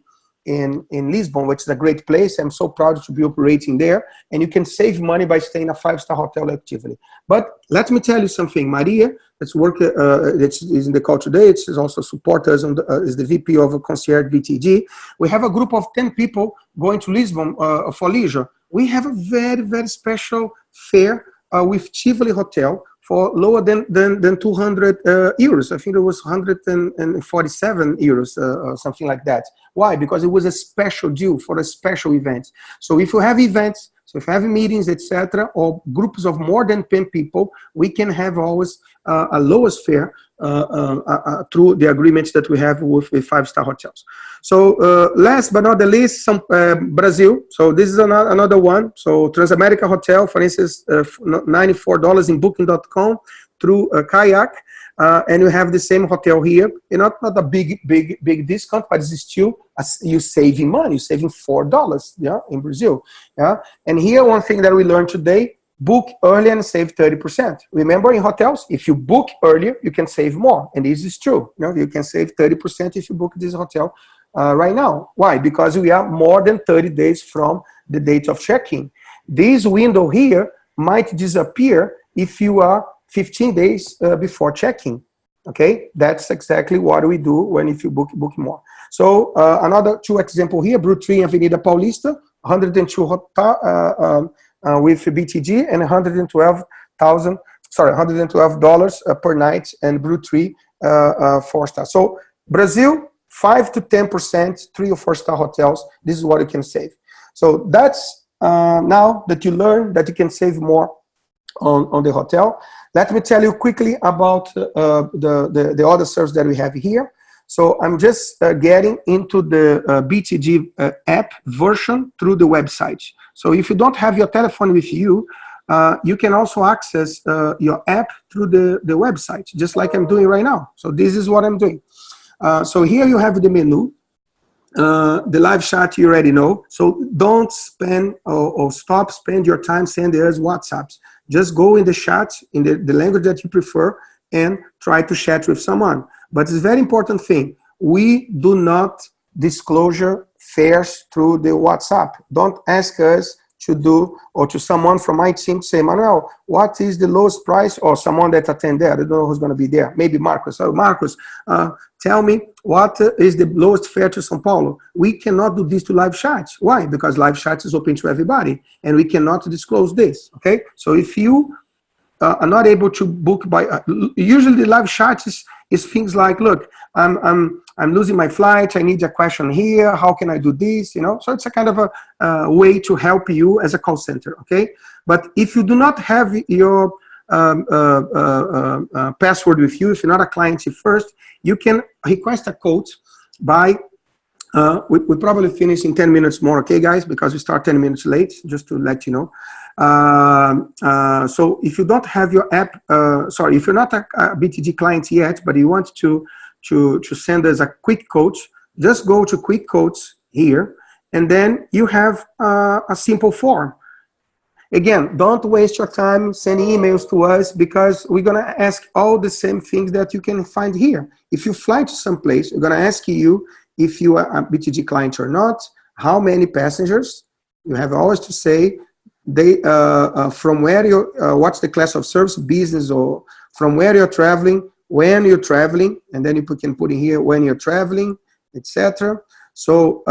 Lisbon, which is a great place. I'm so proud to be operating there, and you can save money by staying in a 5-star hotel like Tivoli. But let me tell you something. Maria, that's that is in the call today. It's also support us on is the VP of Concierge bTd. We have a group of 10 people going to Lisbon for leisure. We have a very, very special fare with Tivoli Hotel for lower than 200 euros. I think it was 147 euros, or something like that. Why? Because it was a special deal for a special event. So if you have events, so if you have meetings, etc., or groups of more than 10 people, we can have always a lowest fare through the agreements that we have with 5-star hotels. So last but not the least, Brazil. So this is another one. So Transamerica Hotel, for instance, $94 in Booking.com through Kayak. And you have the same hotel here. Not a big discount, but it's still you're saving money. You're saving $4, yeah, in Brazil. Yeah. And here, one thing that we learned today: book early and save 30%. Remember, in hotels, if you book earlier, you can save more, and this is true. You know, you can save 30% if you book this hotel right now. Why? Because we are more than 30 days from the date of check-in. This window here might disappear if you are 15 days before check-in. Okay, that's exactly what we do if you book more. So another 2 example here: Brew 3 Avenida Paulista, 102 with bTd, and $112 per night, and Brew 3 4-star. So Brazil, 5 to 10%, 3 or 4-star hotels. This is what you can save. So that's now that you learn that you can save more on the hotel. Let me tell you quickly about the other service that we have here. So I'm just getting into the bTd app version through the website. So if you don't have your telephone with you, you can also access your app through the website, just like I'm doing right now. So this is what I'm doing. So here you have the menu. The live chat you already know. So don't spend or stop spend your time sending us WhatsApps. Just go in the chat in the language that you prefer and try to chat with someone. But it's a very important thing. We do not disclosure fares through the WhatsApp. Don't ask us to do, or to someone from my team to say, Manuel, what is the lowest price? Or someone that attend there, I don't know who's going to be there. Maybe Marcus. Oh, Marcus, tell me what is the lowest fare to São Paulo. We cannot do this to live chats. Why? Because live chat is open to everybody, and we cannot disclose this. Okay, so if you are not able to book by, usually the live chat is things like, look, I'm losing my flight. I need a question here. How can I do this? You know, so it's a kind of a way to help you as a call center. Okay, but if you do not have your password with you, if you're not a client first, you can request a quote by. We probably finish in 10 minutes more, okay, guys? Because we start 10 minutes late, just to let you know. So if you don't have your app, sorry, if you're not a bTd client yet, but you want to send us a quick quote, just go to quick quotes here, and then you have a simple form. Again, don't waste your time sending emails to us, because we're going to ask all the same things that you can find here. If you fly to some place, we're going to ask you if you are a bTd client or not, how many passengers. You have always to say from where you're, what's the class of service, business, or from where you're traveling, when you're traveling, and then you can put in here when you're traveling, etc. So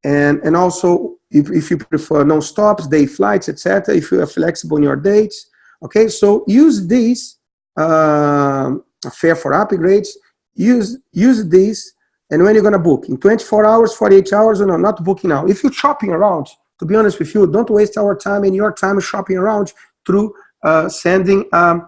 and also if you prefer non-stops, day flights, etc. If you are flexible in your dates, okay. So use this fare for upgrades. Use this, and when you're gonna book in 24 hours, 48 hours, or no, not booking now. If you're shopping around, to be honest with you, don't waste our time and your time shopping around through sending a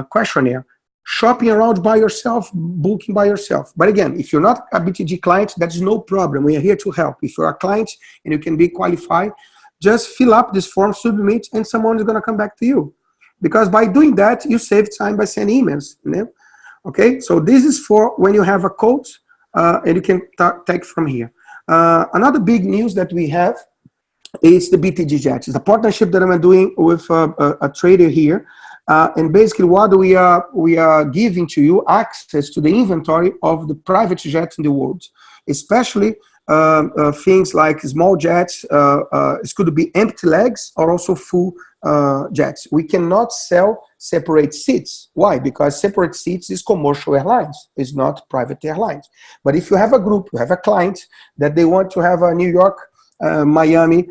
questionnaire. Shopping around by yourself, booking by yourself. But again, if you're not a bTd client, that's no problem. We are here to help. If you're a client and you can be qualified, just fill up this form, submit, and someone is gonna come back to you. Because by doing that, you save time by sending emails. You know? Okay, so this is for when you have a quote, and you can take from here. Another big news that we have is the bTd Jet. It's a partnership that I'm doing with a trader here, and basically what we are giving to you access to the inventory of the private jets in the world, especially things like small jets. It could be empty legs or also full jets. We cannot sell separate seats. Why? Because separate seats is commercial airlines. It's not private airlines. But if you have a group, you have a client that they want to have a New York, Miami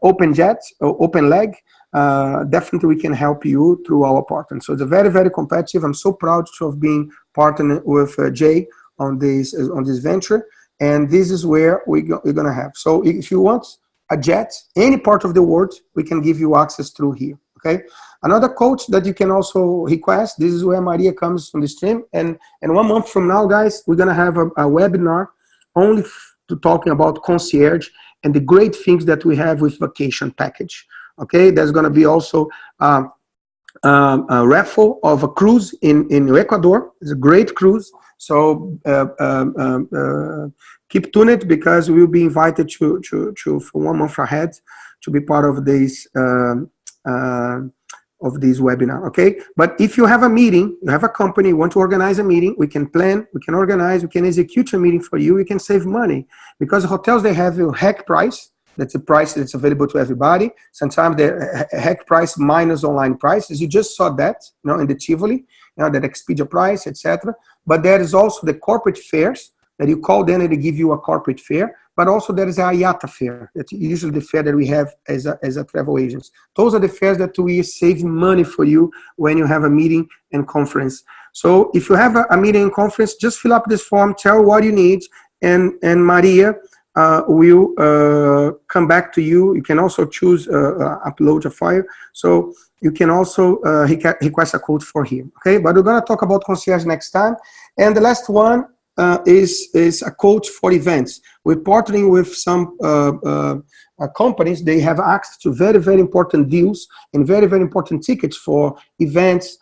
open jet or open leg, definitely we can help you through our partner. So it's a very, very competitive. I'm so proud to have been partnered with Jay on this venture. And this is where we're going to have. So if you want a jet, any part of the world, we can give you access through here, okay? Another coach that you can also request, this is where Maria comes on the stream. And 1 month from now, guys, we're going to have a webinar only to talking about concierge and the great things that we have with vacation package, okay? There's going to be also a raffle of a cruise in Ecuador. It's a great cruise. So keep tuned, because we will be invited to for 1 month ahead to be part of this webinar, okay? But if you have a meeting, you have a company, you want to organize a meeting, we can plan, we can organize, we can execute a meeting for you, we can save money. Because hotels, they have a hack price. That's a price that's available to everybody. Sometimes the hack price minus online prices. You just saw that, you know, in the Tivoli, you know, that Expedia price, etc. But there is also the corporate fares that you call them and they give you a corporate fare. But also there is a IATA fare. That's usually the fare that we have as a travel agents. Those are the fares that we save money for you when you have a meeting and conference. So if you have a meeting and conference, just fill up this form, tell what you need, and Maria will come back to you. You can also choose upload a file. So you can also request a quote for him, okay? But we're gonna talk about concierge next time. And the last one, is a coach for events. We're partnering with some companies. They have access to very, very important deals and very, very important tickets for events,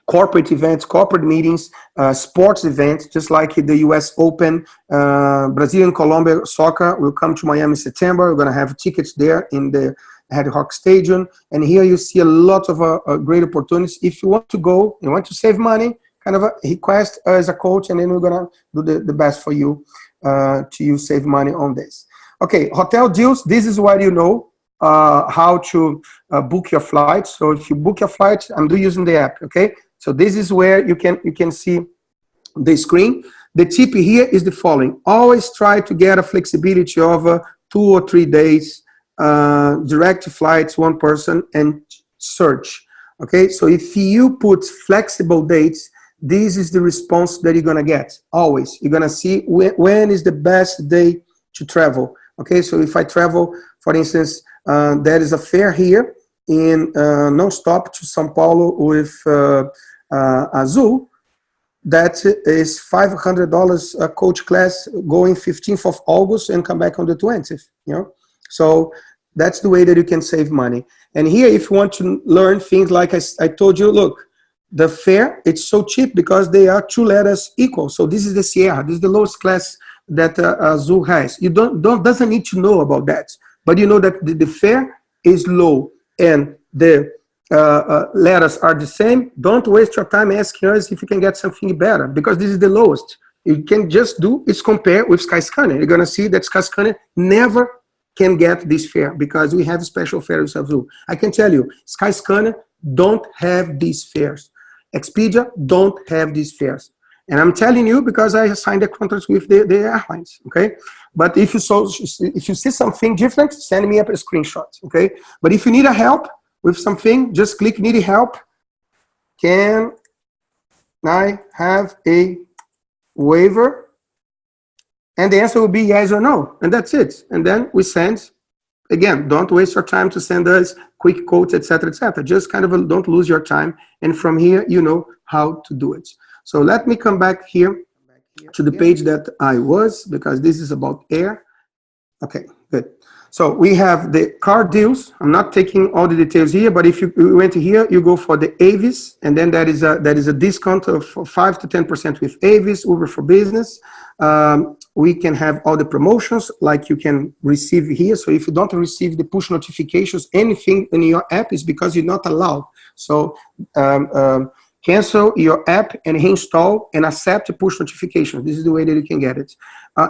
corporate events, corporate meetings, sports events, just like the US Open, Brazil and Colombia soccer will come to Miami in September. We're going to have tickets there in the Ad Hoc Stadium. And here you see a lot of great opportunities. If you want to go, you want to save money, kind of request as a coach, and then we're going to do the best for you to save money on this. Okay, hotel deals. This is where you know how to book your flights. So if you book your flights, I'm using the app, okay? So this is where you can see the screen. The tip here is the following. Always try to get a flexibility of 2 or 3 days, direct flights, one person, and search, okay? So if you put flexible dates, this is the response that you're gonna get, always. You're gonna see when is the best day to travel, okay? So if I travel, for instance, there is a fare here in non-stop to São Paulo with Azul, that is $500 a coach class going 15th of August and come back on the 20th, you know? So that's the way that you can save money. And here, if you want to learn things like I told you, look, the fare, it's so cheap because they are 2 letters equal. So this is the Sierra, this is the lowest class that Azul has. You doesn't need to know about that, but you know that the fare is low and the letters are the same. Don't waste your time asking us if you can get something better, because this is the lowest. You can just do is compare with Skyscanner. You're gonna see that Skyscanner never can get this fare because we have special fares with Azul. I can tell you, Skyscanner don't have these fares. Expedia don't have these fares. And I'm telling you because I signed a contract with the airlines, okay? But if you see something different, send me up a screenshot, okay? But if you need a help with something, just click need help. Can I have a waiver? And the answer will be yes or no, and that's it. And then we send. Again, don't waste your time to send us quick quotes, etc., etc. Just kind of don't lose your time. And from here, you know how to do it. So let me come back here to the page that I was, because this is about air. Okay, good. So we have the car deals. I'm not taking all the details here, but if you went here, you go for the Avis, and then that is a discount of 5 to 10% with Avis, Uber for Business. We can have all the promotions like you can receive here. So if you don't receive the push notifications, anything in your app is because you're not allowed. So cancel your app and reinstall and accept the push notifications. This is the way that you can get it.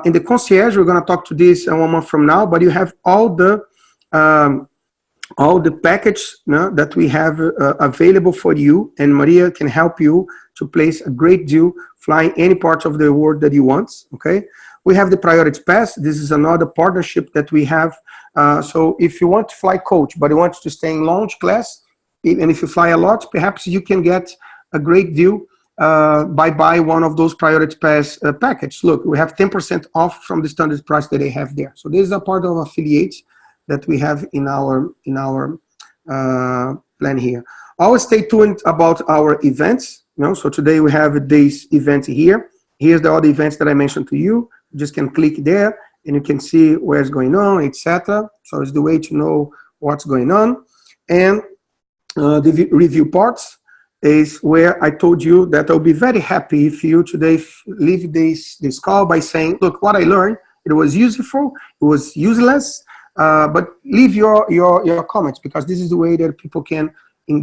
In the concierge, we're going to talk to this 1 month from now, but you have all the package that we have available for you, and Maria can help you to place a great deal flying any part of the world that you want, okay? We have the Priority Pass. This is another partnership that we have. So if you want to fly coach, but you want to stay in launch class, and if you fly a lot, perhaps you can get a great deal by buying one of those Priority Pass package. Look, we have 10% off from the standard price that they have there. So this is a part of affiliates that we have in our plan here. Always stay tuned about our events. You know, so today we have this event here. Here's the other events that I mentioned to you. You just can click there and you can see where's going on, etc. So it's the way to know what's going on. And the review parts is where I told you that I'll be very happy if you today leave this call by saying, look, what I learned, it was useful, it was useless, but leave your comments, because this is the way that people can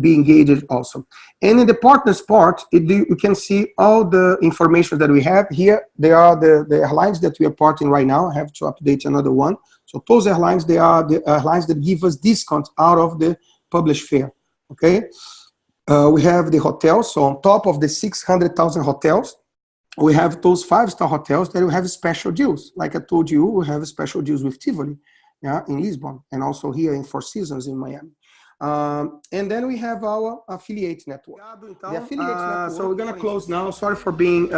be engaged also. And in the partners part, you can see all the information that we have here. They are the airlines that we are partnering right now. I have to update another one. So those airlines, they are the airlines that give us discounts out of the published fare, okay? We have the hotels. So on top of the 600,000 hotels, we have those 5-star hotels that will have special deals. Like I told you, we have special deals with Tivoli, yeah, in Lisbon, and also here in Four Seasons in Miami. And then we have our affiliate network. The affiliate network. So we're going to close now. Sorry for being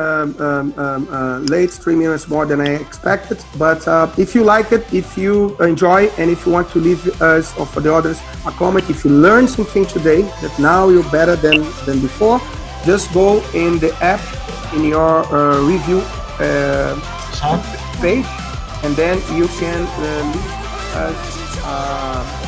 late, 3 minutes more than I expected. But if you like it, if you enjoy, and if you want to leave us or for the others a comment, if you learned something today that now you're better than before, just go in the app in your review page, and then you can leave us